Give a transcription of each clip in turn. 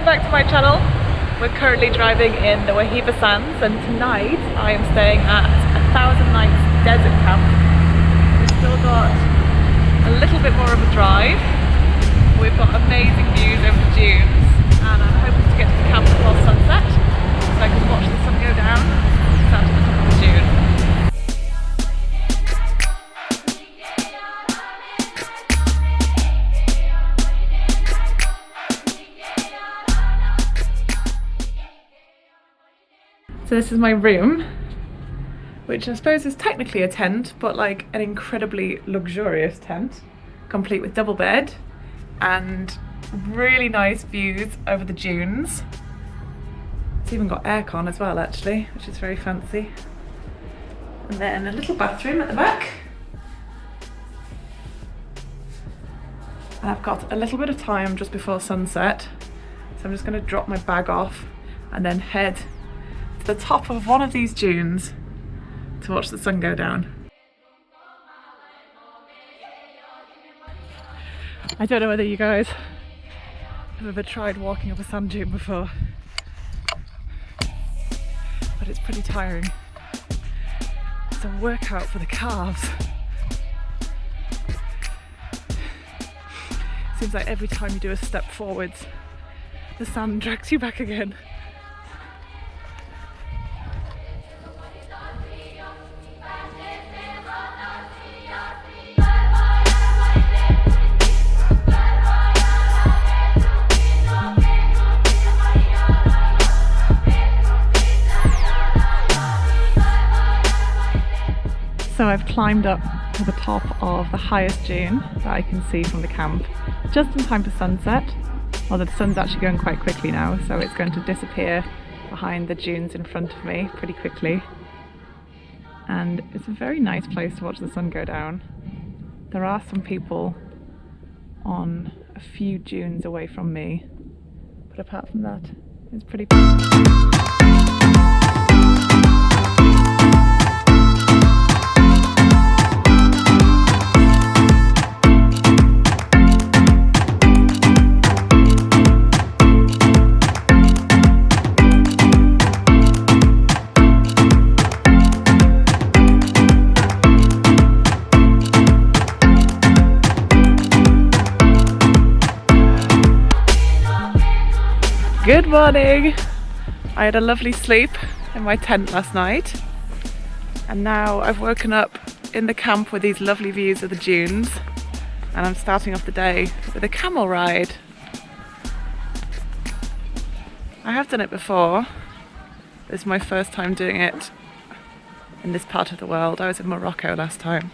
welcome back to my channel. We're currently driving in the Wahiba Sands and tonight I am staying at 1,000 Nights Desert Camp. We've still got a little bit more of a drive. We've got amazing views over the dunes and I'm hoping to get to the camp before sunset so I can watch the sun go down and stand at the top of the dune. So this is my room, which I suppose is technically a tent, but like an incredibly luxurious tent, complete with double bed and really nice views over the dunes. It's even got aircon as well actually, which is very fancy. And then a little bathroom at the back. And I've got a little bit of time just before sunset, so I'm just going to drop my bag off and then head to the top of one of these dunes to watch the sun go down. I don't know whether you guys have ever tried walking up a sand dune before, but it's pretty tiring. It's a workout for the calves. Seems like every time you do a step forwards, the sand drags you back again. So I've climbed up to the top of the highest dune that I can see from the camp, just in time for sunset, although the sun's actually going quite quickly now, so it's going to disappear behind the dunes in front of me pretty quickly. And it's a very nice place to watch the sun go down. There are some people on a few dunes away from me, but apart from that, it's pretty Good morning! I had a lovely sleep in my tent last night and now I've woken up in the camp with these lovely views of the dunes and I'm starting off the day with a camel ride. I have done it before. This is my first time doing it in this part of the world. I was in Morocco last time.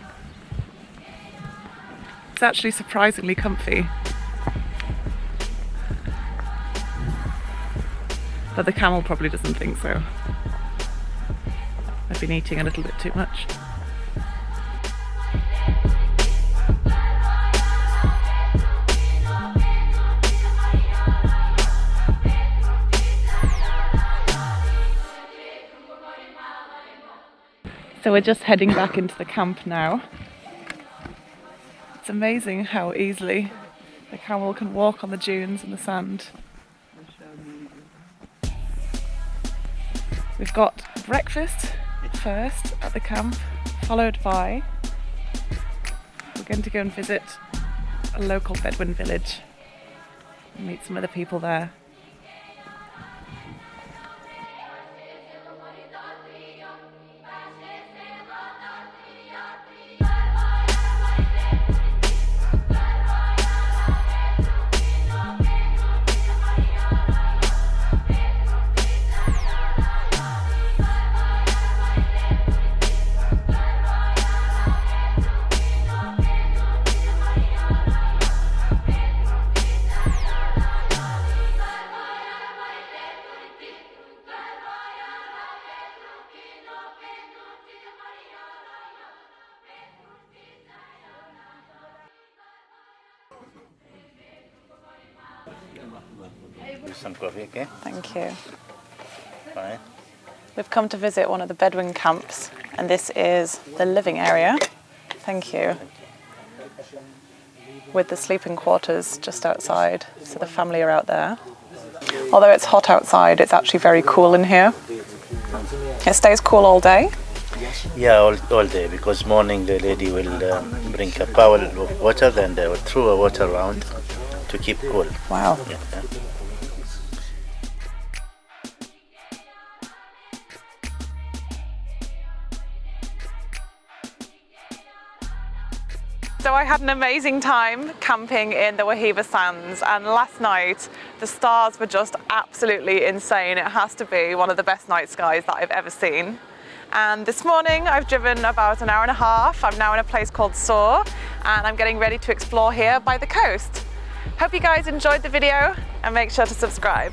It's actually surprisingly comfy. But the camel probably doesn't think so. I've been eating a little bit too much. So we're just heading back into the camp now. It's amazing how easily the camel can walk on the dunes and the sand. We've got breakfast first at the camp, followed by we're going to go and visit a local Bedouin village and meet some other people there. Some coffee, okay? Thank you. Fine. We've come to visit one of the Bedouin camps and this is the living area. Thank you. With the sleeping quarters just outside, so the family are out there. Although it's hot outside, it's actually very cool in here. It stays cool all day. Yeah, all day, because morning the lady will bring a bowl of water, then they will throw a water around to keep cool. Wow. Yeah, yeah. So I had an amazing time camping in the Wahiba Sands, and last night the stars were just absolutely insane. It has to be one of the best night skies that I've ever seen. And this morning I've driven about an hour and a half. I'm now in a place called Saw, and I'm getting ready to explore here by the coast. Hope you guys enjoyed the video, and make sure to subscribe.